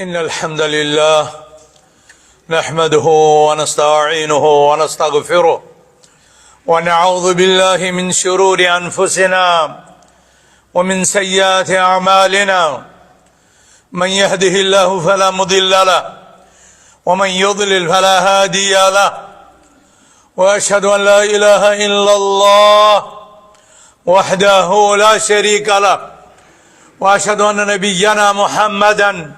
إن الحمد لله نحمده ونستعينه ونستغفره ونعوذ بالله من شرور أنفسنا ومن سيئات أعمالنا. من يهده الله فلا مضل له ومن يضلل فلا هادي له. وأشهد أن لا إله إلا الله وحده لا شريك له. وأشهد أن نبينا محمدا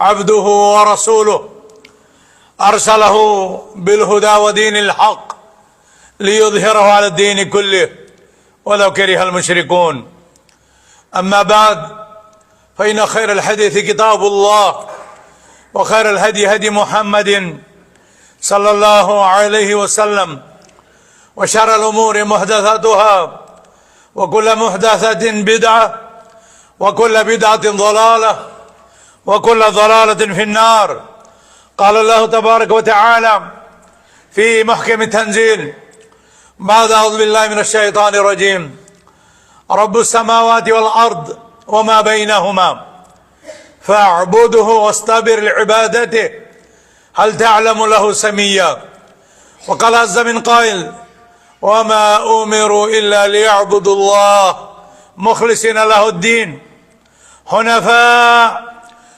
عبده ورسوله أرسله بالهدى ودين الحق ليظهره على الدين كله ولو كره المشركون. أما بعد، فإن خير الحديث كتاب الله، وخير الهدي هدي محمد صلى الله عليه وسلم، وشر الأمور محدثاتها، وكل محدثة بدعة، وكل بدعة ضلالة، وكل ضلالة في النار. قال الله تبارك وتعالى في محكم التنزيل بعد أعوذ بالله من الشيطان الرجيم: رب السماوات والأرض وما بينهما فاعبده واصطبر لعبادته هل تعلم له سميا. وقال عز من قائل: وما أمروا إلا ليعبدوا الله مخلصين له الدين حنفاء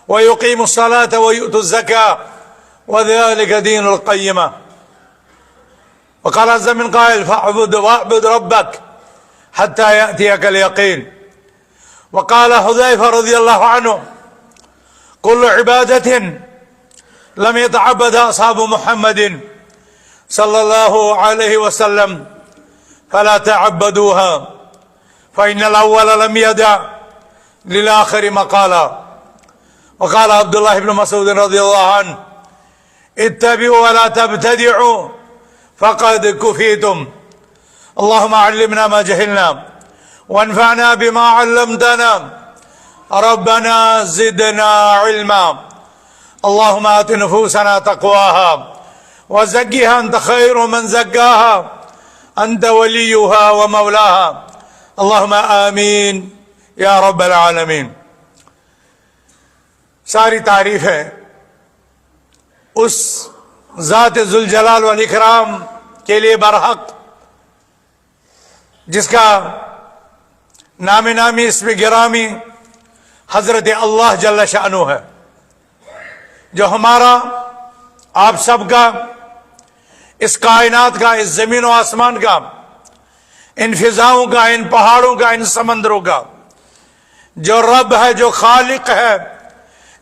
ويقيموا الصلاة ويؤتوا الزكاة وذلك دين القيمة. وقال عز من قائل: فاعبد ربك حتى يأتيك اليقين. وقال حذيفة رضي الله عنه: كل عبادة لم يتعبدها أصحاب محمد صلى الله عليه وسلم فلا تعبدوها، فإن الأول لم يدع للآخر مقالا. وقال عبد الله بن مسعود رضي الله عنه: اتبعوا ولا تبتدعوا فقد كفيتم. اللهم علمنا ما جهلنا وانفعنا بما علمتنا، ربنا زدنا علما. اللهم آت نفوسنا تقواها وزكها أنت خير من زكاها أنت وليها ومولاها. اللهم آمين یا رب العالمین. ساری تعریف ہے اس ذات ذوالجلال والاکرام کے لیے برحق جس کا نام نامی اسم گرامی حضرت اللہ جل شأنہ ہے، جو ہمارا آپ سب کا، اس کائنات کا، اس زمین و آسمان کا، ان فضاؤں کا، ان پہاڑوں کا، ان سمندروں کا جو رب ہے، جو خالق ہے،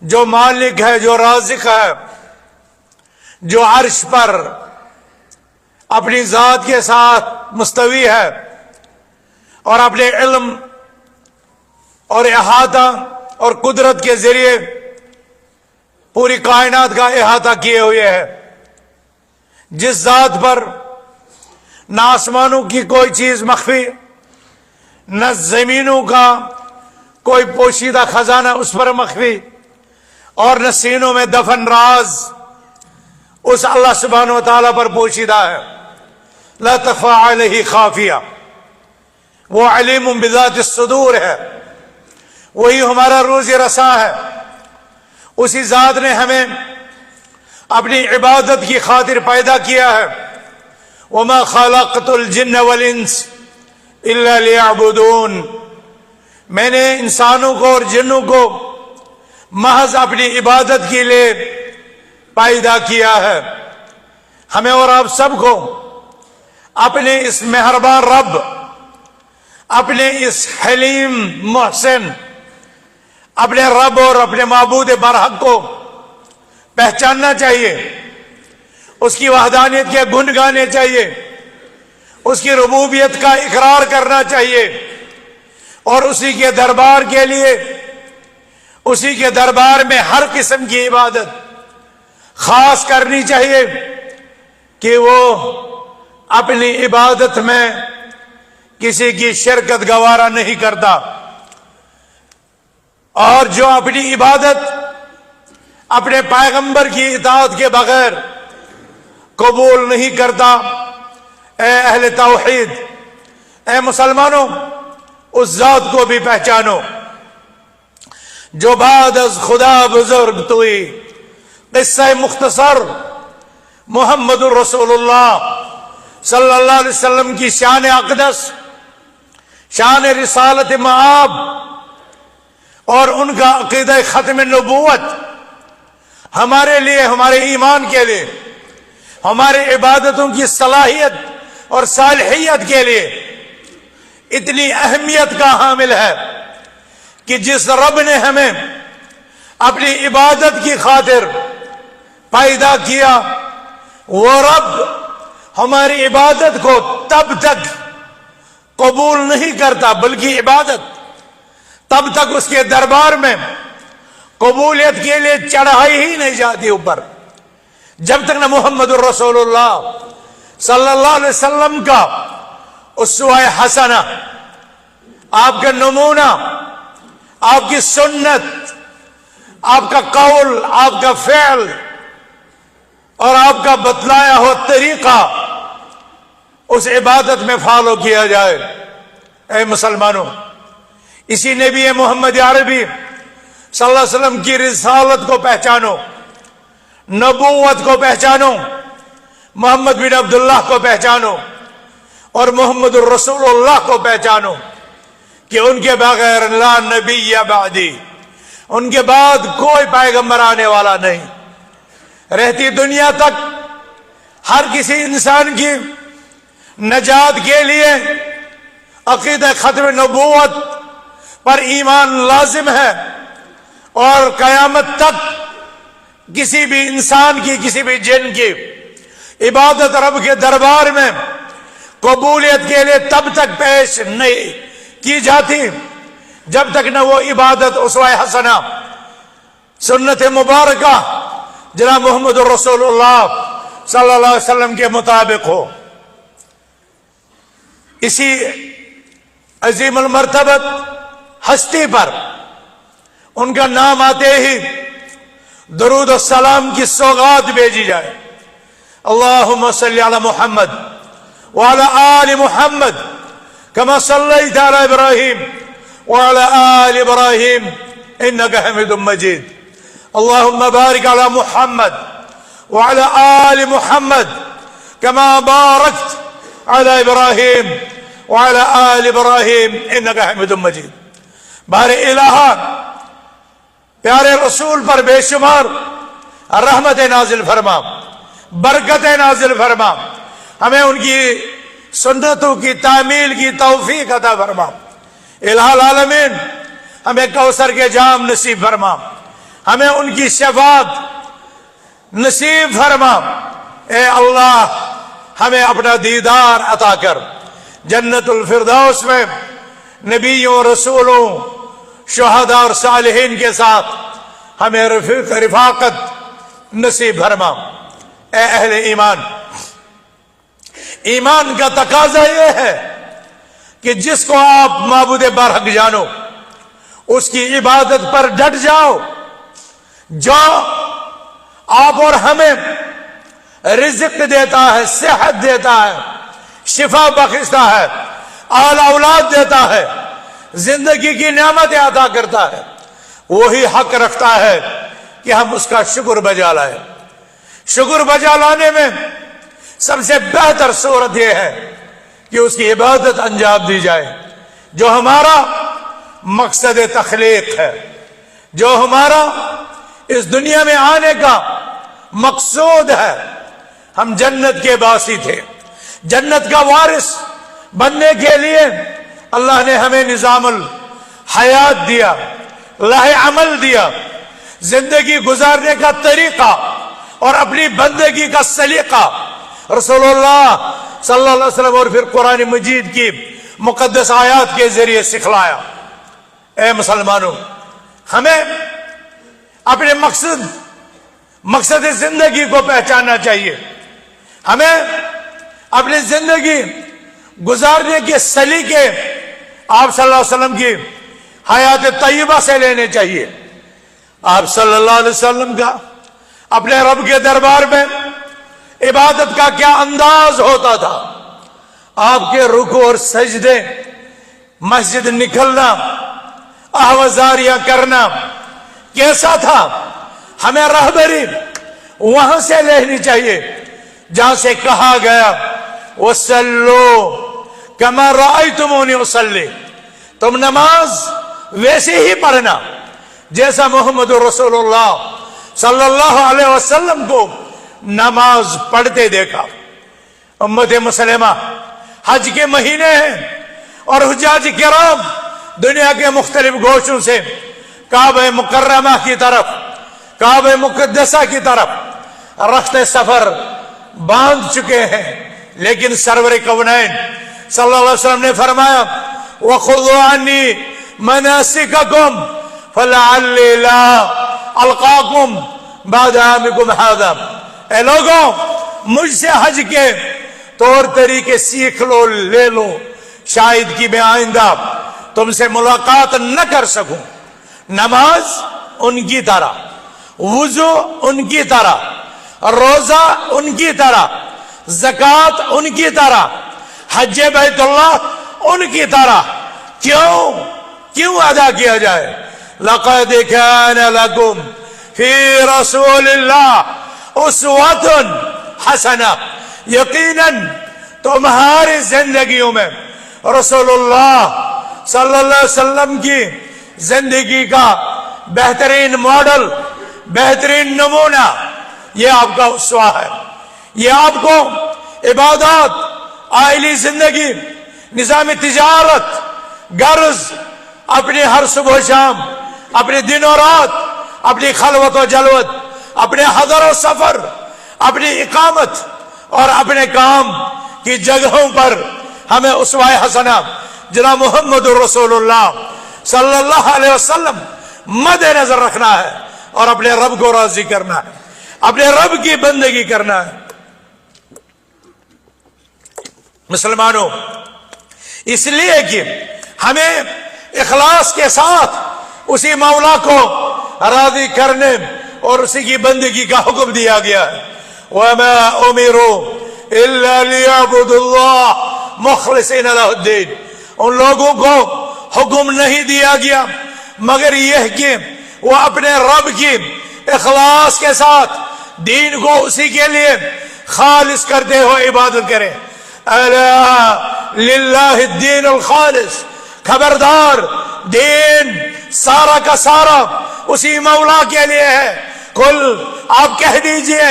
جو مالک ہے، جو رازق ہے، جو عرش پر اپنی ذات کے ساتھ مستوی ہے اور اپنے علم اور احاطہ اور قدرت کے ذریعے پوری کائنات کا احاطہ کیے ہوئے ہے، جس ذات پر نہ آسمانوں کی کوئی چیز مخفی، نہ زمینوں کا کوئی پوشیدہ خزانہ اس پر مخفی، اور نہ سینوں میں دفن راز اس اللہ سبحانہ و تعالیٰ پر پوشیدہ ہے. لا تخفى علیہ خافیہ. وہ علیم بذات الصدور ہے، وہی ہمارا روزی رساں ہے. اسی ذات نے ہمیں اپنی عبادت کی خاطر پیدا کیا ہے. وما خلقت الجن والانس الا ليعبدون. میں نے انسانوں کو اور جنوں کو محض اپنی عبادت کے لیے پیدا کیا ہے. ہمیں اور آپ سب کو اپنے اس مہربان رب، اپنے اس حلیم محسن، اپنے رب اور اپنے معبود برحق کو پہچاننا چاہیے، اس کی وحدانیت کے گن گانے چاہیے، اس کی ربوبیت کا اقرار کرنا چاہیے، اور اسی کے دربار کے لیے، اسی کے دربار میں ہر قسم کی عبادت خاص کرنی چاہیے کہ وہ اپنی عبادت میں کسی کی شرکت گوارا نہیں کرتا، اور جو اپنی عبادت اپنے پیغمبر کی اطاعت کے بغیر قبول نہیں کرتا. اے اہل توحید، اے مسلمانوں، اس ذات کو بھی پہچانو جو بعد از خدا بزرگ توئی. قصہ مختصر محمد الرسول اللہ صلی اللہ علیہ وسلم کی شان اقدس، شان رسالت مآب اور ان کا عقیدہ ختم نبوت ہمارے لیے، ہمارے ایمان کے لیے، ہمارے عبادتوں کی صلاحیت اور صالحیت کے لیے اتنی اہمیت کا حامل ہے کہ جس رب نے ہمیں اپنی عبادت کی خاطر پیدا کیا، وہ رب ہماری عبادت کو تب تک قبول نہیں کرتا، بلکہ عبادت تب تک اس کے دربار میں قبولیت کے لیے چڑھائی ہی نہیں جاتی اوپر، جب تک نہ محمد الرسول اللہ صلی اللہ علیہ وسلم کا اسوہ حسنہ، آپ کا نمونہ، آپ کی سنت، آپ کا قول، آپ کا فعل اور آپ کا بتلایا ہوا طریقہ اس عبادت میں فالو کیا جائے. اے مسلمانوں، اسی نبی محمد عربی صلی اللہ علیہ وسلم کی رسالت کو پہچانو، نبوت کو پہچانو، محمد بن عبداللہ کو پہچانو اور محمد الرسول اللہ کو پہچانو کہ ان کے بغیر لا نبی بعدی، ان کے بعد کوئی پیغمبر آنے والا نہیں. رہتی دنیا تک ہر کسی انسان کی نجات کے لیے عقیدہ ختم نبوت پر ایمان لازم ہے، اور قیامت تک کسی بھی انسان کی، کسی بھی جن کی عبادت رب کے دربار میں قبولیت کے لیے تب تک پیش نہیں کی جاتی جب تک نہ وہ عبادت اسوہ حسنہ، سنت مبارکہ جناب محمد الرسول اللہ صلی اللہ علیہ وسلم کے مطابق ہو. اسی عظیم المرتبت ہستی پر ان کا نام آتے ہی درود السلام کی سوغات بھیجی جائے. اللہم صلی علی محمد وعلی آل محمد کما صلیت علی ابراہیم وعلی آل ابراہیم انکا حمید مجید. اللہم بارک علی محمد وعلی آل محمد کما بارکت علی ابراہیم وعلی آل ابراہیم انکا حمید مجید. بار الہ پیارے رسول پر بے شمار رحمت نازل فرما، برکت نازل فرما، ہمیں ان کی سنتوں کی تعمیل کی توفیق عطا فرما. الہ العالمین ہمیں کوثر کے جام نصیب فرما، ہمیں ان کی شفاعت نصیب فرما. اے اللہ ہمیں اپنا دیدار عطا کر، جنت الفردوس میں نبیوں، رسولوں، شہداء اور صالحین کے ساتھ ہمیں رفاقت نصیب فرما. اے اہل ایمان، ایمان کا تقاضا یہ ہے کہ جس کو آپ معبود برحق جانو، اس کی عبادت پر ڈٹ جاؤ. جو آپ اور ہمیں رزق دیتا ہے، صحت دیتا ہے، شفا بخشتا ہے، اعلی اولاد دیتا ہے، زندگی کی نعمت عطا کرتا ہے، وہی حق رکھتا ہے کہ ہم اس کا شکر بجا لائیں. شکر بجا لانے میں سب سے بہتر صورت یہ ہے کہ اس کی عبادت انجام دی جائے، جو ہمارا مقصد تخلیق ہے، جو ہمارا اس دنیا میں آنے کا مقصود ہے. ہم جنت کے باسی تھے، جنت کا وارث بننے کے لیے اللہ نے ہمیں نظام الحیات دیا، لائحہ عمل دیا، زندگی گزارنے کا طریقہ اور اپنی بندگی کا سلیقہ رسول اللہ صلی اللہ علیہ وسلم اور پھر قرآن مجید کی مقدس آیات کے ذریعے سکھلایا. اے مسلمانوں، ہمیں اپنے مقصد زندگی کو پہچاننا چاہیے. ہمیں اپنی زندگی گزارنے کے سلیقے آپ صلی اللہ علیہ وسلم کی حیات طیبہ سے لینے چاہیے. آپ صلی اللہ علیہ وسلم کا اپنے رب کے دربار میں عبادت کا کیا انداز ہوتا تھا. آپ کے رکوع اور سجدے، مسجد نکلنا، احوازاریاں کرنا، کیسا تھا؟ ہمیں رہبری وہاں سے لینی چاہیے جہاں سے کہا گیا وَصَلُّوا كَمَا رَأَيْتُمُونِي أُصَلِّي، تم نماز ویسے ہی پڑھنا جیسا محمد رسول اللہ صلی اللہ علیہ وسلم کو نماز پڑھتے دیکھا۔ امت مسلمہ، حج کے مہینے ہیں اور حجاج کرام دنیا کے مختلف گوشوں سے کعبہ مکرمہ کی طرف، کعبہ مقدسہ کی طرف رخت سفر باندھ چکے ہیں، لیکن سرور کونین صلی اللہ علیہ وسلم نے فرمایا وَخُذُوا عَنِّي مَنَاسِكَكُمْ فَلَعَلِّي لَا أَلْقَاكُمْ بَعْدَ عَامِكُمْ هَذَا، اے لوگوں مجھ سے حج کے طور طریقے سیکھ لو، لے لو، شاید کہ میں آئندہ تم سے ملاقات نہ کر سکوں۔ نماز ان کی طرح، وضو ان کی طرح، روزہ ان کی طرح، زکوٰۃ ان کی طرح، حج بیت اللہ ان کی طرح کیوں ادا کیا جائے؟ لَقَدْ كَانَ لَكُمْ فِي رَسُولِ اللَّهِ أُسْوَةٌ حَسَنَةٌ، یقیناً تمہاری زندگیوں میں رسول اللہ صلی اللہ علیہ وسلم کی زندگی کا بہترین ماڈل، بہترین نمونہ یہ آپ کا اسوہ ہے۔ یہ آپ کو عبادات، عائلی زندگی، نظام تجارت، غرض، اپنی ہر صبح و شام، اپنے دن و رات، اپنی خلوت و جلوت، اپنے حضر و سفر، اپنی اقامت اور اپنے کام کی جگہوں پر ہمیں اسوہ حسنہ جناب محمد رسول اللہ صلی اللہ علیہ وسلم مد نظر رکھنا ہے اور اپنے رب کو راضی کرنا ہے، اپنے رب کی بندگی کرنا ہے۔ مسلمانوں، اس لیے کہ ہمیں اخلاص کے ساتھ اسی مولا کو راضی کرنے اور اسی کی بندگی کا حکم دیا گیا ہے۔ وَمَا أُمِرُوا إِلَّا لِيَعْبُدُوا اللَّهَ مُخْلِصِينَ لَهُ الدِّينَ، ان لوگوں کو حکم نہیں دیا گیا مگر یہ کہ وہ اپنے رب کی اخلاص کے ساتھ دین کو اسی کے لیے خالص کرتے ہوئے عبادت کریں۔ الا للہ الدین الخالص، خبردار دین سارا کا سارا اسی مولا کے لیے ہے۔ کل آپ کہہ دیجئے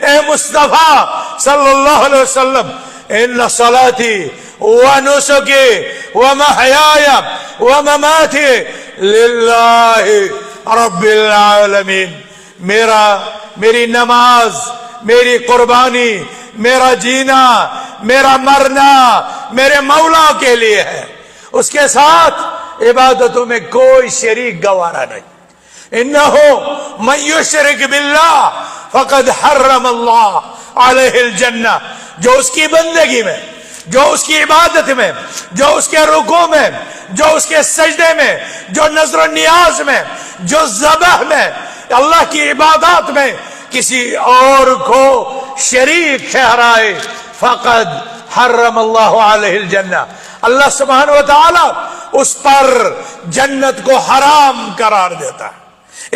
اے مصطفیٰ صلی اللہ علیہ وسلم ان صلاتی ونسکی ومحیای ومماتی للہ رب العالمین، میری نماز، میری قربانی، میرا جینا، میرا مرنا میرے مولا کے لیے ہے، اس کے ساتھ عبادتوں میں کوئی شریک گوارا نہیں۔ انہو من یشرک باللہ فقد حرم اللہ علیہ الجنہ، جو اس کی بندگی میں، جو اس کی عبادت میں، جو اس کے رکوع میں، جو اس کے سجدے میں، جو نظر و نیاز میں، جو ذبح میں، اللہ کی عبادات میں کسی اور کو شریک ٹھہرائے فقد حرم اللہ علیہ الجنہ، اللہ سبحانہ وتعالی اس پر جنت کو حرام قرار دیتا ہے۔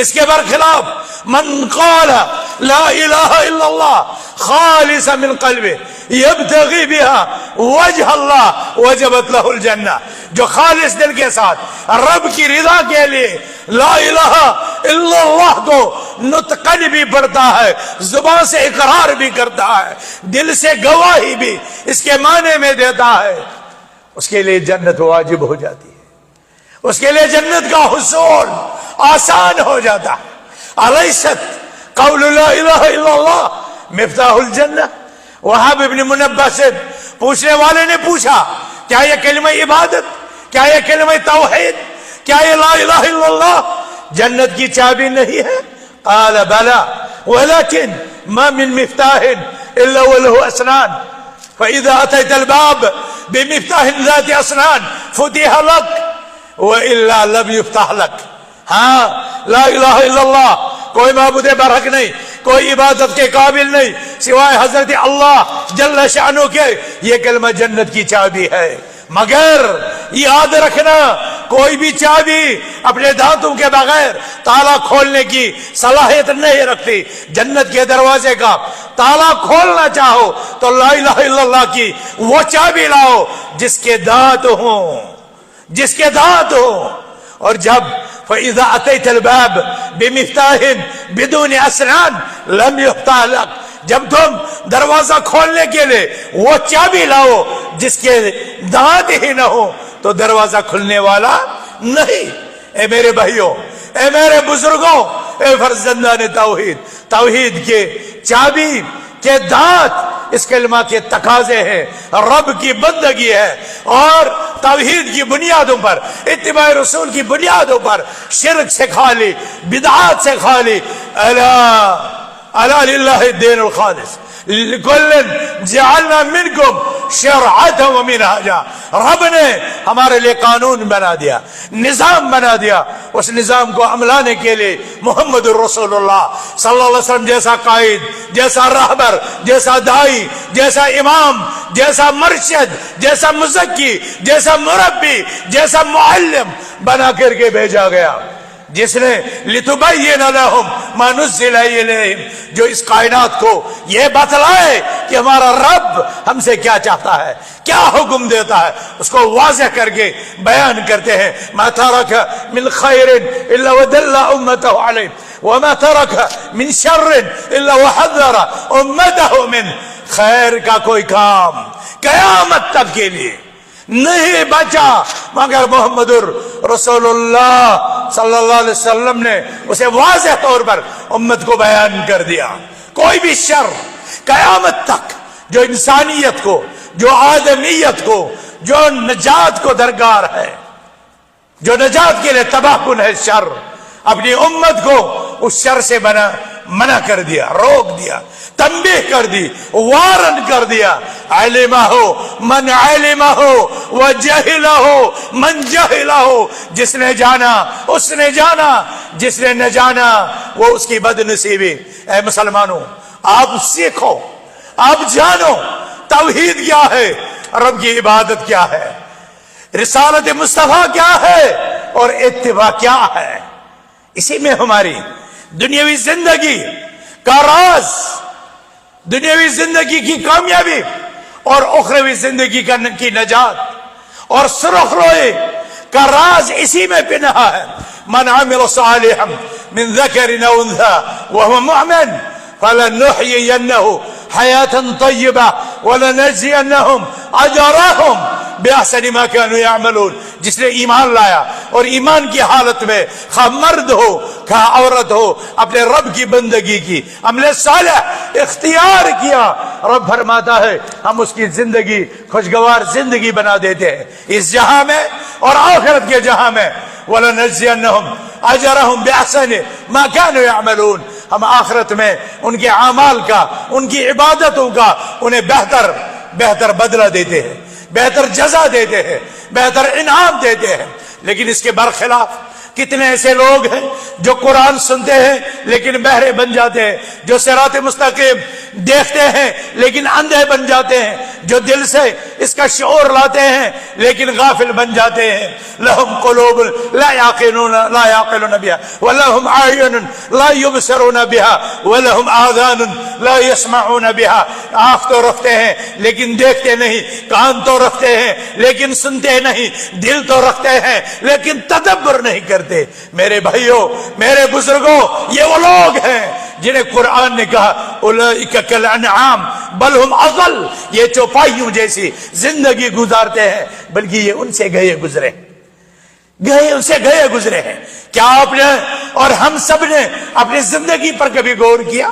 اس کے برخلاف من قال لا الہ الا اللہ خالصا من قلبہ یبتغی بها وجہ اللہ وجبت لہ الجنہ، جو خالص دل کے ساتھ رب کی رضا کے لیے لا الہ الا اللہ کو نطقن بھی پڑھتا ہے، زبان سے اقرار بھی کرتا ہے، دل سے گواہی بھی اس کے معنی میں دیتا ہے، اس کے لیے جنت واجب ہو جاتی ہے، اس کے لیے جنت کا حصول آسان ہو جاتا ہے۔ الیست قول لا الہ الا اللہ مفتاح الجنہ؟ وہاب ابن منبہ سے پوچھنے والے نے پوچھا کیا یہ کلمہ عبادت، کیا یہ کلمہ توحید، کیا یہ لا الہ الا اللہ جنت کی چابی نہیں ہے؟ قال بلا ولكن ما من مفتاح الا وله اسنان فاذا اتيت الباب بمفتاح ذات اسنان فتح لك والا لم يفتح لك۔ ہاں، لا الہ الا اللہ، کوئی معبود برحق نہیں، کوئی عبادت کے قابل نہیں سوائے حضرت اللہ جل شانہ کے، یہ کلمہ جنت کی چابی ہے۔ مگر یاد رکھنا کوئی بھی چابی اپنے دانتوں کے بغیر تالا کھولنے کی صلاحیت نہیں رکھتی. جنت کے دروازے کا تالا کھولنا چاہو تو لا الہ الا اللہ کی وہ چابی لاؤ جس کے دانت ہوں، جس کے دانت ہوں. اور جب فَإِذَا أَتَيْتَ الْبَابَ بِمِفْتَاحٍ بِدُونِ أَسْنَانٍ لَمْ يُفْتَحْ لَكَ، جب تم دروازہ کھولنے کے لیے وہ چابی لاؤ جس کے دانت ہی نہ ہو تو دروازہ کھلنے والا نہیں. اے میرے بھائیوں، اے میرے بزرگوں، اے فرزندان توحید، توحید کے چابی کے دانت اس کلمہ کے تقاضے ہیں، رب کی بندگی ہے. اور توحید کی بنیادوں پر، اتباع رسول کی بنیادوں پر، شرک سے خالی، بدعات سے خالی. الا للہ الدین الخالص لکل جعلنا منکم شرعۃ ومنہاجا. رب نے ہمارے لیے قانون بنا دیا، نظام بنا دیا. اس نظام کو عملانے کے لیے محمد الرسول اللہ صلی اللہ علیہ وسلم جیسا قائد، جیسا رہبر، جیسا دائی، جیسا امام، جیسا مرشد، جیسا مزکی، جیسا مربی، جیسا معلم بنا کر کے بھیجا گیا، جس نے لِتُبَيِّنَ لَهُمْ مَا نُزِّلَ إِلَيْهِمْ، جو اس کائنات کو یہ بتلائے کہ ہمارا رب ہم سے کیا چاہتا ہے، کیا حکم دیتا ہے، اس کو واضح کر کے بیان کرتے ہیں. مَا تَرَكَ مِنْ خَيْرٍ إِلَّا وَدَلَّ أُمَّتَهُ عَلَيْهِ وَمَا تَرَكَ مِنْ شَرٍ إِلَّا وَحَذَّرَ أُمَّتَهُ مِنْ. خیر کا کوئی کام قیامت تک کے لیے نہیں بچا مگر محمد رسول اللہ صلی اللہ علیہ وسلم نے اسے واضح طور پر امت کو بیان کر دیا. کوئی بھی شر قیامت تک جو انسانیت کو، جو آدمیت کو، جو نجات کو درکار ہے، جو نجات کے لیے تباہ کن ہے شر، اپنی امت کو اس شر سے منع کر دیا، روک دیا، تنبیہ کر دی، وارن کر دیا. علمہ من علمہ وجہلہ من جہلہ. جس نے جانا اس نے جانا، جس نے نہ جانا وہ اس کی بد نصیبی. اے مسلمانوں، آپ سیکھو، آپ جانو توحید کیا ہے، رب کی عبادت کیا ہے، رسالت مصطفیٰ کیا ہے اور اتباع کیا ہے. اسی میں ہماری دنیاوی زندگی کا راز، دنیاوی زندگی کی کامیابی اور اخروی زندگی کی نجات اور سرخروئی کا راز اسی میں پنہا ہے. من عمل صالحا من ذکر او انثى وهو مؤمن فلنحيينه حياة طيبة ولنجزينهم اجرهم بأحسن ما كانوا يعملون. جس نے ایمان لایا اور ایمان کی حالت میں خواہ مرد ہو خواہ عورت ہو اپنے رب کی بندگی کی، عمل صالح اختیار کیا، رب فرماتا ہے ہم اس کی زندگی خوشگوار زندگی بنا دیتے ہیں اس جہاں میں اور آخرت کے جہاں میں. وَلَنَجْزِيَنَّهُمْ أَجْرَهُمْ بِأَحْسَنِ مَا كَانُوا يَعْمَلُونَ. ہم آخرت میں ان کے اعمال کا، ان کی عبادتوں کا انہیں بہتر بدلہ دیتے ہیں، بہتر جزا دیتے ہیں، بہتر انعام دیتے ہیں. لیکن اس کے برخلاف کتنے ایسے لوگ ہیں جو قرآن سنتے ہیں لیکن بہرے بن جاتے ہیں، جو صراط مستقیم دیکھتے ہیں لیکن اندھے بن جاتے ہیں، جو دل سے اس کا شعور لاتے ہیں لیکن غافل بن جاتے ہیں. لہم قلوب لا یعقلون بها ولہم اعین لا یبصرون بها ولہم آذان لا یسمعون بها. آنکھ تو رکھتے ہیں لیکن دیکھتے نہیں، کان تو رکھتے ہیں لیکن سنتے نہیں، دل تو رکھتے ہیں لیکن تدبر نہیں کرتے. میرے بھائیوں، میرے بزرگوں، یہ وہ لوگ ہیں جنہیں قرآن نے کہا اولئک کالانعام بل ہم اضل. یہ چوپائیوں جیسی زندگی گزارتے ہیں بلکہ یہ ان سے گئے گزرے ہیں. کیا آپ نے اور ہم سب نے اپنی زندگی پر کبھی غور کیا،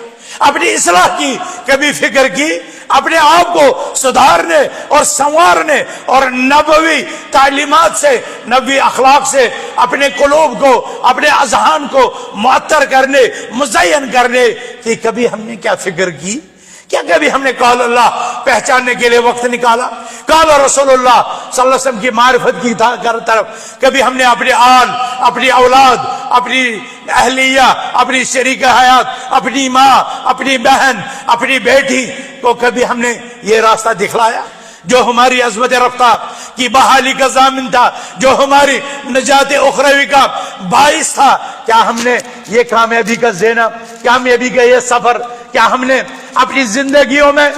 اپنی اصلاح کی کبھی فکر کی، اپنے آپ کو سدھارنے اور سنوارنے اور نبوی تعلیمات سے، نبوی اخلاق سے اپنے قلوب کو، اپنے اذہان کو معطر کرنے، مزین کرنے کی کبھی ہم نے کیا فکر کی؟ کیا کبھی ہم نے قال اللہ پہچاننے کے لیے وقت نکالا؟ قال رسول اللہ صلی اللہ علیہ وسلم کی معرفت کی طرف کبھی ہم نے اپنے آل، اپنی اولاد، اپنی اہلیہ، اپنی شریک حیات، اپنی ماں، اپنی بہن، اپنی بیٹی کو کبھی ہم نے یہ راستہ دکھلایا؟ جو ہماری عظمت رفتہ کی بحالی کا ضامن تھا، جو ہماری نجات اخروی کا باعث تھا، کیا ہم نے یہ کامیابی کا زینہ، کامیابی کا یہ سفر، کیا ہم نے اپنی زندگیوں میں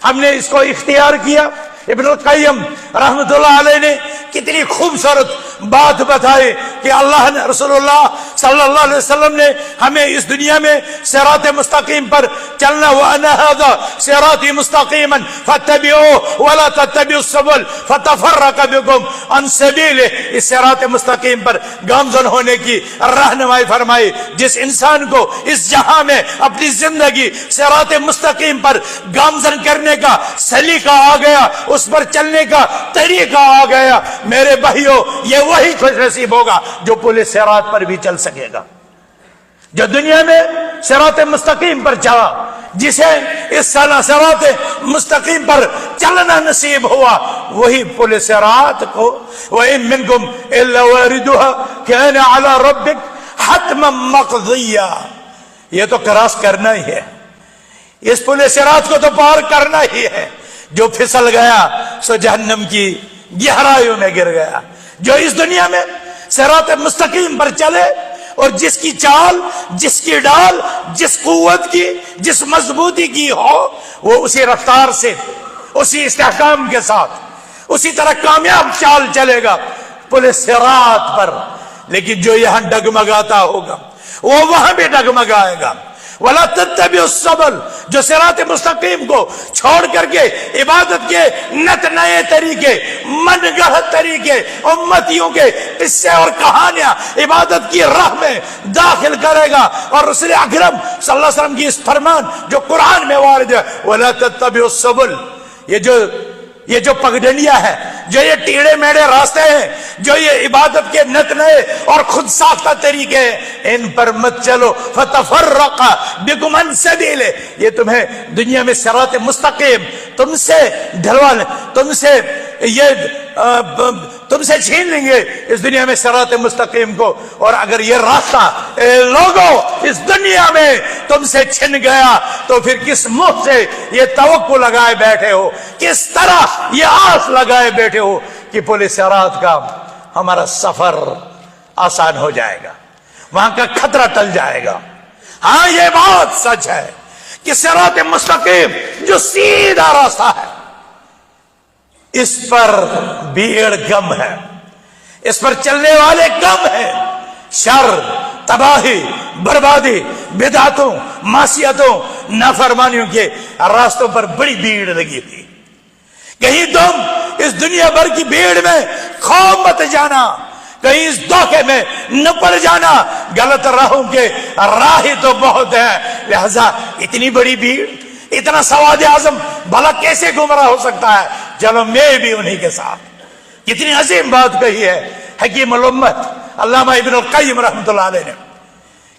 ہم نے اس کو اختیار کیا؟ ابن القیم رحمت اللہ علیہ نے کتنی خوبصورت بات بتائی کہ اللہ نے، رسول اللہ صلی اللہ علیہ وسلم نے ہمیں اس دنیا میں صراط مستقیم پر چلنا، وَأَنَّ هَذَا صِرَاطِي مُسْتَقِيمًا فَاتَّبِعُوهُ وَلَا تَتَّبِعُوا السُّبُلَ فَتَفَرَّقَ بِكُمْ عَنْ سَبِيلِهِ۔ اس صراط مستقیم پر گامزن ہونے کی رہنمائی فرمائی۔ جس انسان کو اس جہاں میں اپنی زندگی صراط مستقیم پر گامزن کرنے کا سلیقہ آ گیا، اس پر چلنے کا طریقہ آ گیا، میرے بھائیوں یہ وہی خوش نصیب ہوگا جو پورے صراط پر بھی چل سکے گا، جو دنیا میں صراط مستقیم پر چلا، جسے اس صراط مستقیم پر چلنا نصیب ہوا، وہی پورے صراط کو وَإِن مِّنكُمْ إِلَّا وَارِدُهَا كَانَ عَلَى رَبِّكَ حَتْمًا مَّقْضِيًّا۔ یہ تو کراس کرنا ہی ہے، اس پورے صراط کو تو پار کرنا ہی ہے۔ جو پھسل گیا سو جہنم کی گہرائیوں میں گر گیا۔ جو اس دنیا میں صراط مستقیم پر چلے اور جس کی چال، جس کی ڈال، جس قوت کی، جس مضبوطی کی ہو، وہ اسی رفتار سے، اسی استحکام کے ساتھ، اسی طرح کامیاب چال چلے گا پولیس صراط پر۔ لیکن جو یہاں ڈگمگاتا ہوگا وہ وہاں بھی ڈگمگائے گا۔ وَلَا تَتَّبِعُوا السُّبُلَ، جو صراط مستقیم کو چھوڑ کر کے عبادت کے نت نئے طریقے، من گڑھت طریقے، امتیوں کے قصے اور کہانیاں عبادت کی راہ میں داخل کرے گا، اور رسول اکرم صلی اللہ علیہ وسلم کی اس فرمان جو قرآن میں وارد ہے، وَلَا تَتَّبِعُوا السُّبُلَ، یہ جو پگڈنڈیاں ہیں، جو یہ ٹیڑے میڑے راستے ہیں، جو یہ عبادت کے نت نئے اور خود ساختہ طریقے ہیں، ان پر مت چلو، فتفرق بکم عن سبیلہ، یہ تمہیں دنیا میں صراط مستقیم تم سے ڈھلوا لیں، تم سے چھین لیں گے اس دنیا میں صراط مستقیم کو۔ اور اگر یہ راستہ لوگوں اس دنیا میں تم سے چھن گیا تو پھر کس منہ سے یہ توقع لگائے بیٹھے ہو، کس طرح یہ آس لگائے بیٹھے ہو کہ پولیس صراط کا ہمارا سفر آسان ہو جائے گا، وہاں کا خطرہ ٹل جائے گا۔ ہاں یہ بات سچ ہے کہ صراط مستقیم جو سیدھا راستہ ہے، اس پر بھیڑ کم ہے، اس پر چلنے والے کم ہیں۔ شر، تباہی، بربادی، بدعتوں، معصیتوں، نافرمانیوں کے راستوں پر بڑی بھیڑ لگی تھی۔ کہیں تم اس دنیا بھر کی بھیڑ میں کھو مت جانا، کہیں اس دھوکے میں نہ پڑ جانا، غلط راہوں کے راہ تو بہت ہیں، لہذا اتنی بڑی بھیڑ، اتنا سواد اعظم بھلا کیسے گمراہ ہو سکتا ہے؟ چلو میں بھی انہی کے ساتھ۔ کتنی عظیم بات کہی ہے حکیم الامت علامہ ابن القیم رحمۃ اللہ علیہ نے،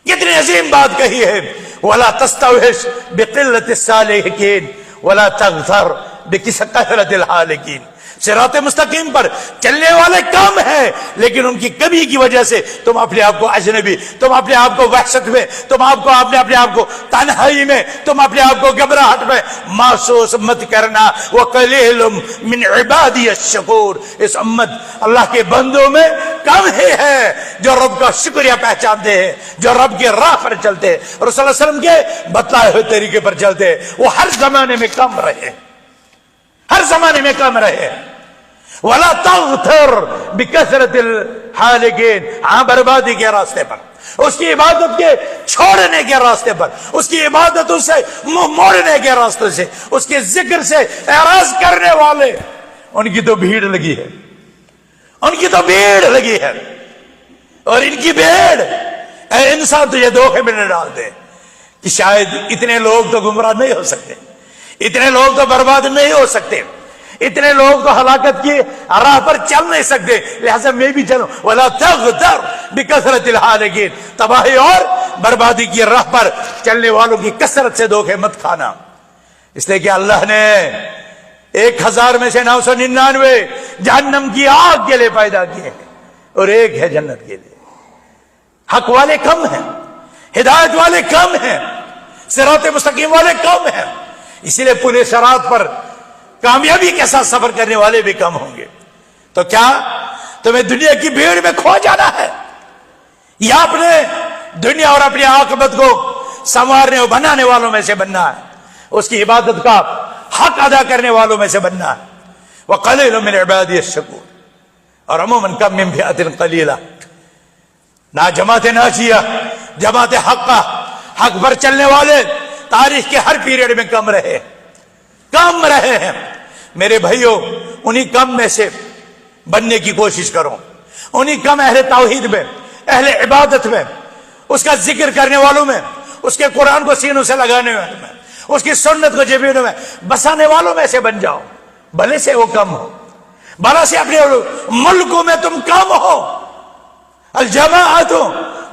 کتنی عظیم بات کہی ہے، وَلَا تَسْتَوْحِشْ بِقِلَّةِ السَّالِحِينَ وَلَا تَغْتَرْ بِكَثْرَةِ الْحَالِكِينَ۔ صراط مستقیم پر چلنے والے کم ہیں، لیکن ان کی کمی کی وجہ سے تم اپنے آپ کو اجنبی، تم اپنے آپ کو وحشت میں، تم اپنے آپ کو تنہائی میں، تم اپنے آپ کو گھبراہٹ میں محسوس مت کرنا۔ وَقَلِيلٌ مِّنْ عِبَادِيَ الشَّكُورُ، اس امت اللہ کے بندوں میں کم ہی ہے جو رب کا شکریہ پہچانتے ہیں، جو رب کے راہ پر چلتے ہیں، رسول اللہ صلی اللہ علیہ وسلم کے بتلائے ہوئے طریقے پر چلتے ہیں۔ وہ ہر زمانے میں کم رہے، ہر زمانے میں کم رہے۔ وَلَا تَغْتَرْ بِكَثْرَةِ الْحَالِكِينَ، ہاں بربادی کے راستے پر، اس کی عبادت کے چھوڑنے کے راستے پر، اس کی عبادتوں سے منہ موڑنے کے راستے سے، اس کے ذکر سے اعراض کرنے والے، ان کی تو بھیڑ لگی ہے، ان کی تو بھیڑ لگی ہے۔ اور ان کی بھیڑ اے انسان تجھے دھوکے میں نہ ڈال دے کہ شاید اتنے لوگ تو گمراہ نہیں ہو سکتے، اتنے لوگ تو برباد نہیں ہو سکتے، اتنے لوگ تو ہلاکت کی راہ پر چل نہیں سکتے، لہذا میں بھی چلوں۔ وَلَا تَغْتَرْ بِكَثْرَةِ الْحَالِكِينَ، تباہی اور بربادی کی راہ پر چلنے والوں کی کثرت سے دھوکے مت کھانا، اس لیے کہ اللہ نے 1000 میں سے 999 جہنم کی آگ کے لیے پیدا کیے اور ایک ہے جنت کے لیے۔ حق والے کم ہیں، ہدایت والے کم ہیں، صراط مستقیم والے کم ہیں، اسی لیے پورے صراط پر کامیابی کے ساتھ سفر کرنے والے بھی کم ہوں گے. تو کیا تمہیں دنیا کی بھیڑ میں کھو جانا ہے یا اپنے دنیا اور اپنی عاقبت کو سنوارنے اور بنانے والوں میں سے بننا ہے, اس کی عبادت کا حق ادا کرنے والوں میں سے بننا ہے. وَقَلِيلٌ مِّنْ عِبَادِيَ الشَّكُورُ. اور عموماً کم من فئة قلیلہ, نہ جماعت ناجیہ, جماعت حق پر چلنے والے تاریخ کے ہر پیریڈ میں کم رہے ہیں. میرے بھائیوں, انہی کم میں سے بننے کی کوشش کرو, انہی کم اہل توحید میں, اہل عبادت میں, اس کا ذکر کرنے والوں میں, اس کے قرآن کو سینوں سے لگانے والوں میں, اس کی سنت کو جبینوں میں بسانے والوں میں سے بن جاؤ. بھلے سے وہ کم ہو, بھلا سے اپنے ملکوں میں تم کم ہو. الجماعت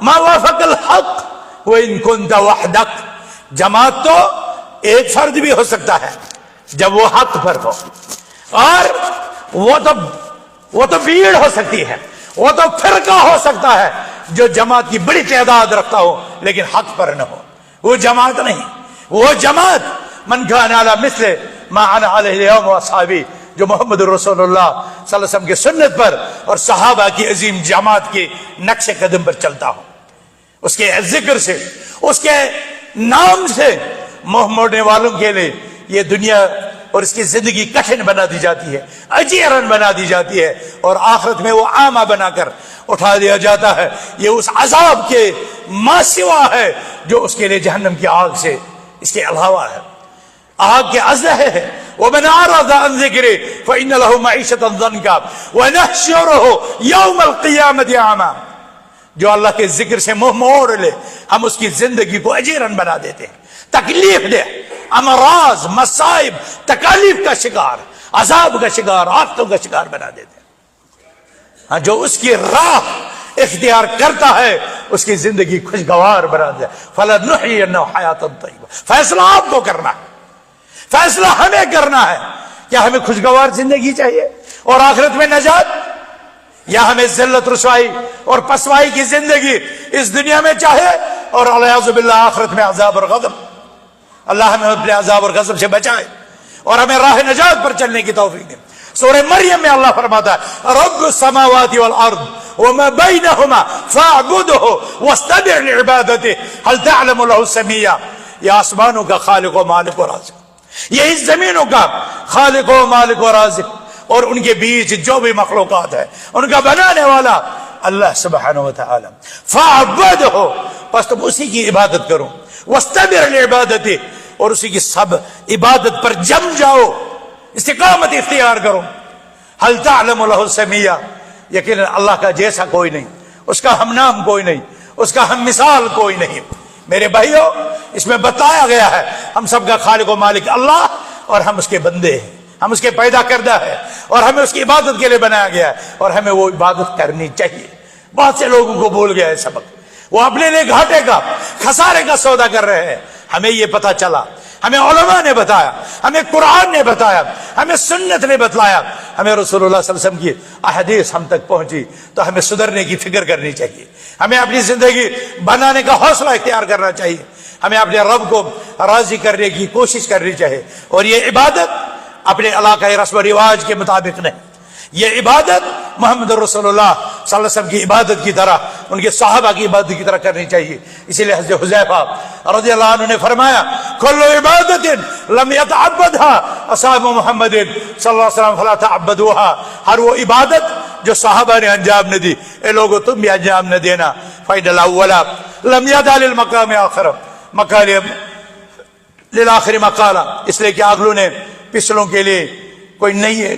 ما وافق الحق وان كنت وحدك. جماعت تو ایک فرد بھی ہو سکتا ہے جب وہ حق پر ہو, اور وہ تو بھیڑ ہو سکتی ہے, وہ تو فرقہ ہو سکتا ہے جو جماعت کی بڑی تعداد رکھتا ہو لیکن حق پر نہ ہو. وہ جماعت نہیں. وہ جماعت من كان على مثل ما انا عليه اليوم واصحابي, جو محمد رسول اللہ صلی اللہ علیہ وسلم کی سنت پر اور صحابہ کی عظیم جماعت کے نقش قدم پر چلتا ہو. اس کے ذکر سے, اس کے نام سے منہ موڑنے والوں کے لیے یہ دنیا اور اس کی زندگی کٹھن بنا دی جاتی ہے, اجیرن بنا دی جاتی ہے, اور آخرت میں وہ عامہ بنا کر اٹھا دیا جاتا ہے. یہ اس عذاب کے ماسوا ہے جو اس کے لیے جہنم کی آگ سے اس کے علاوہ ہے, آگ کے ازلہ ہے. وَمَنْ أَعْرَضَ عَنْ ذِكْرِي فَإِنَّ لَهُ مَعِيشَةً ضَنْكًا وَنَحْشُرُهُ يَوْمَ الْقِيَامَةِ أَعْمَى. جو اللہ کے ذکر سے منہ موڑ لے, ہم اس کی زندگی کو اجیرن بنا دیتے ہیں, تکلیف دے, امراض, مصائب, تکالیف کا شکار, عذاب کا شکار, آفتوں کا شکار بنا دیتے ہیں. جو اس کی راہ اختیار کرتا ہے اس کی زندگی خوشگوار بنا دے. فَلَنُحْيِيَنَّهُ حَيَاةً طَيِّبَةً. فیصلہ آپ کو کرنا ہے, فیصلہ ہمیں کرنا ہے. کیا ہمیں خوشگوار زندگی چاہیے اور آخرت میں نجات, یا ہمیں ذلت رسوائی اور پسوائی کی زندگی اس دنیا میں چاہے اور والعیاذ باللہ آخرت میں عذاب اور غضب. اللہ ہمیں اپنے عذاب اور غضب سے بچائے اور ہمیں راہ نجات پر چلنے کی توفیق دے. سورہ مریم میں اللہ فرماتا ہے رب السماوات والارض وما بینہما فاعبدہ واستبع لعبادتہ هل تعلم له سمیہ. یہ آسمانوں کا خالق و مالک و رازق, یہ اس زمینوں کا خالق و مالک و رازق, اور ان کے بیچ جو بھی مخلوقات ہے ان کا بنانے والا اللہ سبحانہ وتعالی. فاعبدہ, پس تم اسی کی عبادت کرو, واستبع لعبادتہ, اور اسی کی سب عبادت پر جم جاؤ, استقامت اختیار کرو. هل تعلم له سمیہ. یقینا اللہ کا جیسا کوئی نہیں, اس کا ہم نام کوئی نہیں, اس کا ہم مثال کوئی نہیں. میرے بھائیوں, اس میں بتایا گیا ہے ہم سب کا خالق و مالک اللہ, اور ہم اس کے بندے ہیں, ہم اس کے پیدا کردہ ہے, اور ہمیں اس کی عبادت کے لیے بنایا گیا ہے, اور ہمیں وہ عبادت کرنی چاہیے. بہت سے لوگوں کو بھول گیا ہے سبق, وہ اپنے لیے گھاٹے کا, خسارے کا سودا کر رہے ہیں. ہمیں یہ پتا چلا, ہمیں علماء نے بتایا, ہمیں قرآن نے بتایا, ہمیں سنت نے بتلایا, ہمیں رسول اللہ صلی اللہ علیہ وسلم کی احادیث ہم تک پہنچی, تو ہمیں سدھرنے کی فکر کرنی چاہیے. ہمیں اپنی زندگی بنانے کا حوصلہ اختیار کرنا چاہیے. ہمیں اپنے رب کو راضی کرنے کی کوشش کرنی چاہیے. اور یہ عبادت اپنے علاقائی رسم و رواج کے مطابق نہیں, یہ عبادت محمد رسول اللہ صلی اللہ علیہ وسلم کی عبادت کی طرح, ان کے صحابہ کی عبادت کی طرح کرنی چاہیے. اسی لیے حضرت حذیفہ رضی اللہ عنہ نے فرمایا کل عبادت لم يتعبدها اصحاب محمد صلی اللہ علیہ وسلم فلا تعبدوها. ہر وہ عبادت جو صحابہ نے انجام نہ دی, اے لوگو تم بھی انجام نہ دینا. فإن الأول لم يدع للمقام آخر مقال للآخر مقالا. اس لیے کہ اگلوں نے پچھلوں کے لیے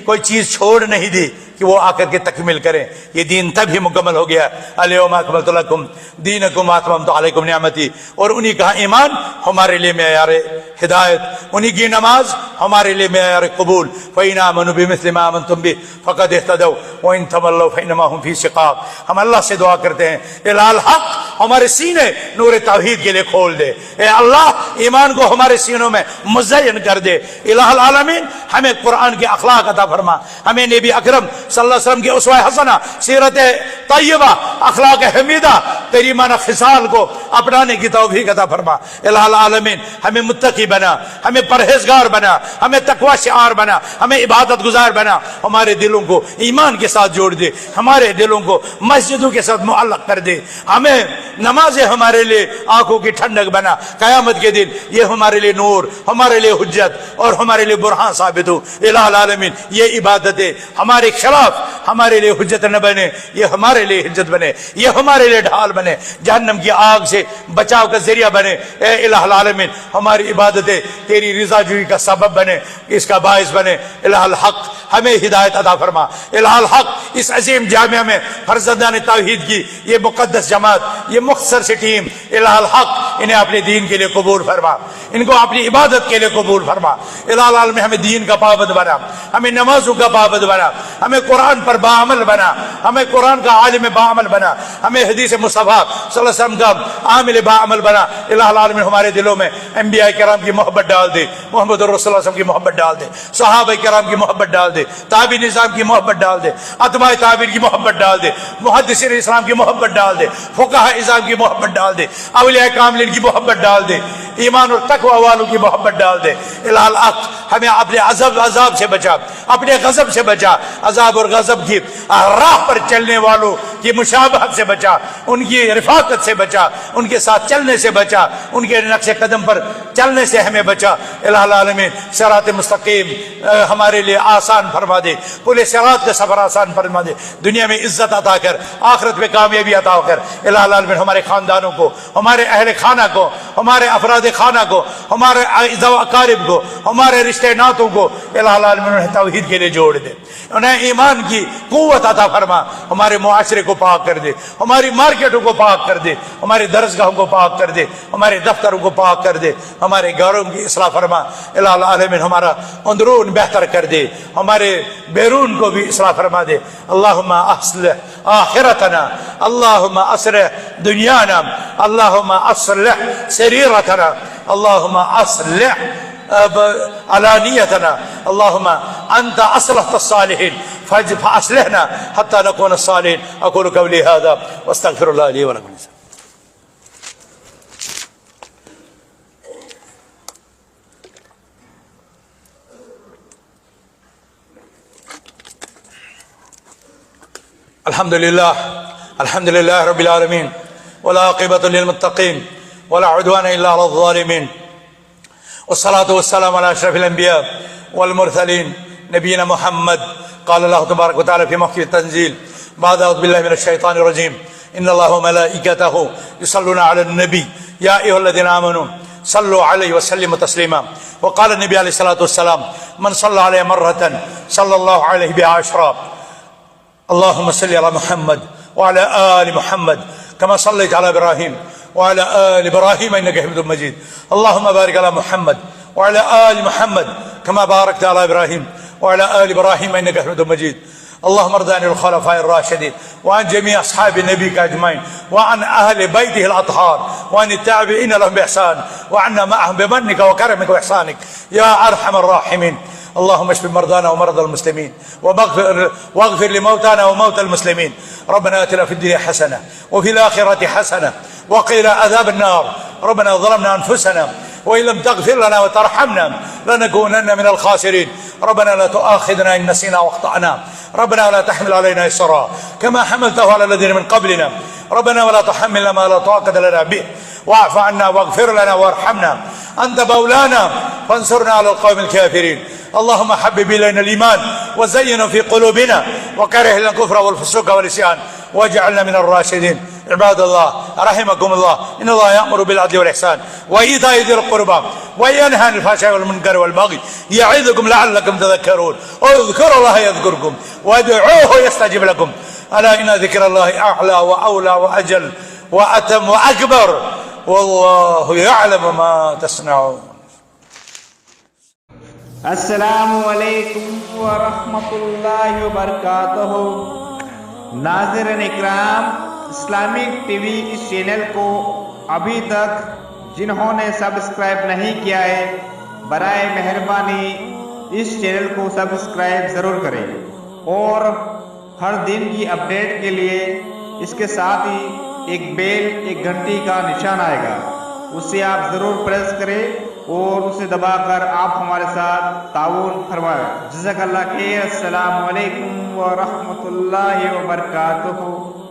کوئی چیز چھوڑ نہیں دی کہ وہ آ کر کے تکمیل کریں. یہ دین تب ہی مکمل ہو گیا. الیوم اکملت لکم دینکم واتممت علیکم نعمتی. اور انہی کا ایمان ہمارے لیے معیار ہدایت, انہی کی نماز ہمارے لیے معیار قبول. فإن آمنوا بمثل ما آمنتم به فقد اهتدوا وإن تولوا فإنما هم في شقاق. ہم اللہ سے دعا کرتے ہیں الحق ہمارے سینے نور توحید کے لیے کھول دے. اے اللہ ایمان کو ہمارے سینوں میں مزین کر دے. الہ العالمین ہمیں قرآن کے اخلاق عطا فرما, ہمیں نبی اکرم صلی اللہ علیہ وسلم کی اسوہ حسنہ, سیرت طیبہ, اخلاق حمیدہ, کریمانہ خصال کو اپنانے کی توفیق عطا فرما. الہ العالمین ہمیں متقی بنا, ہمیں پرہیزگار بنا, ہمیں تقوی شعار بنا, ہمیں عبادت گزار بنا. ہمارے دلوں کو ایمان کے ساتھ جوڑ دے, ہمارے دلوں کو مسجدوں کے ساتھ معلق کر دے. ہمیں نمازیں ہمارے لیے آنکھوں کی ٹھنڈک بنا, قیامت کے دن یہ ہمارے لیے نور, ہمارے لیے حجت اور ہمارے لیے برہان ثابت ہو. الہ العالمین یہ عبادتیں ہمارے خلاف ہمارے لیے حجت نہ بنے, یہ ہمارے لیے حجت بنے, یہ ہمارے لیے ڈھال بنے, جہنم کی آگ سے بچاؤ کا ذریعہ بنے. اے الہ العالمین ہماری عبادتیں تیری رضا جوئی کا سبب بنے, اس کا باعث بنے. الہ الحق ہمیں ہدایت عطا فرما. الہ الحق اس عظیم جامعہ میں فرزندان توحید کی یہ مقدس جماعت, یہ مختصر سی ٹیم, الہ الحق انہیں اپنے دین کے لیے قبول فرما, ان کو اپنی عبادت کے لیے قبول فرما. الہ العالمین ہمیں دین کا پابند بنا, ہمیں نمازوں کا پابند بنا, ہمیں قرآن پر باعمل بنا, ہمیں قرآن کا عالم باعمل بنا, ہمیں حدیث مصطفیٰ صلی اللہ علیہ وسلم کا عامل باعمل بنا. الہ العالمین ہمارے دلوں میں انبیاء کرام کی محبت ڈال دے, محمد رسول اللہ صلی اللہ علیہ وسلم کی محبت ڈال دے, صحابہ کرام کی محبت ڈال دے, تابعین نظام کی محبت ڈال دے, اتباع تابعین کی محبت ڈال دے, محدثین اسلام کی محبت ڈال دے, فقہاء اعظام کی محبت ڈال دے, اولیاء کاملین کی محبت ڈال دے, ایمان اور تقوی والوں کی محبت ڈال دے. الہ الحق ہمیں اپنے عذاب سے بچا, اپنے غضب سے بچا, عذاب اور غضب کی راہ پر چلنے والوں کی مشابہت سے بچا, ان کی رفاقت سے بچا, ان کے ساتھ چلنے سے بچا, ان کے نقش قدم پر چلنے سے ہمیں بچا. الہ العالمین صراط مستقیم ہمارے لیے آسان فرما دے, پورے صراط کا سفر آسان فرما دے, دنیا میں عزت عطا کر, آخرت میں کامیابی عطا کر. الہ العالمین ہمارے خاندانوں کو, ہمارے اہل خانہ کو, ہمارے افراد خانہ کو, ہمارے اقارب کو, ہمارے رشتے ناتوں کو الہ العالمین انہیں توحید کے لیے جوڑ دے, انہیں ایمان کی قوت عطا فرما. ہمارے معاشرے کو پاک کر دے, ہماری مارکیٹوں کو پاک کر دے, ہمارے درسگاہوں کو پاک کر دے, ہمارے دفتروں کو پاک کر دے, ہمارے گھروں کی اصلاح فرما. الہ العالمین ہمارا اندرون بہتر کر دے, ہمارے بیرون کو بھی اصلاح فرما دے. اللہم اصلح آخرتنا, اللہم اصلح دنیانا, اللہم اصلح سریرتنا, اللہم اصلح علانیتنا, اللہم انت اصلحت الصالحین فاصلحنا حتی نکون الصالحین. اقول قولی هذا واستغفر اللہ لی ولکم. الحمد للہ رب العالمین والعاقبۃ للمتقین ولا عدوان الا على الظالمین والصلاة والسلام على اشرف الانبیاء والمرسلین نبینا محمد. قال اللہ تبارک وتعالی فی محکم التنزیل بعد اعوذ باللہ من الشیطان الرجیم ان اللہ وملائکتہ یصلون علی النبی یا ایھا الذین آمنوا صلوا علیہ وسلموا تسلیما. وقال النبی علیہ الصلاۃ والسلام من صلی علیہ مرۃ صلی اللہ علیہ بها عشرا. اللهم صل على محمد وعلى آل محمد كما صليت على إبراهيم وعلى آل إبراهيم إنك حميد مجيد. اللهم بارك على محمد وعلى آل محمد كما باركت على إبراهيم وعلى آل إبراهيم إنك حميد مجيد. اللهم ارض عن الخلفاء الراشدين وعن جميع أصحاب نبيك أجمعين وعن أهل بيته الأطهار وعن التابعين لهم بإحسان وعنا معهم بمنك وكرمك وإحسانك يا أرحم الراحمين. اللهم اشف مرضانا ومرضى المسلمين واغفر لموتانا وموتى المسلمين. ربنا آتنا في الدنيا حسنة وفي الآخرة حسنة وقنا عذاب النار. ربنا ظلمنا أنفسنا وإن لم تغفر لنا وترحمنا لنكونن من الخاسرين. ربنا لا تؤاخذنا إن نسينا واخطأنا. ربنا لا تحمل علينا إصرا كما حملته على الذين من قبلنا. ربنا ولا تحملنا ما لا طاقة لنا به واعف عنا واغفر لنا وارحمنا أنت مولانا فانصرنا على القوم الكافرين. اللهم حبب إلينا الإيمان وزينه في قلوبنا وكره لنا الكفر والفسوق والعصيان واجعلنا من الراشدين. عباد الله رحمكم الله إن الله يأمر بالعدل والإحسان وإيتاء ذي القربى وينهى عن الفحشاء والمنكر والبغي يعظكم لعلكم تذكرون. اذكروا الله يذكركم وادعوه يستجب لكم. ألا إن ذكر الله أعلى وأولى وأجل وأتم وأكبر والله يعلم ما تصنعون. السلام علیکم ورحمۃ اللہ وبرکاتہ. ناظرین اکرام، اسلامک ٹی وی اس چینل کو ابھی تک جنہوں نے سبسکرائب نہیں کیا ہے برائے مہربانی اس چینل کو سبسکرائب ضرور کریں اور ہر دن کی اپڈیٹ کے لیے اس کے ساتھ ہی ایک بیل ایک گھنٹی کا نشان آئے گا اسے آپ ضرور پریس کریں اور اسے دبا کر آپ ہمارے ساتھ تعاون فرمائیں. جزاک اللہ خیر. السلام علیکم ورحمۃ اللہ وبرکاتہ.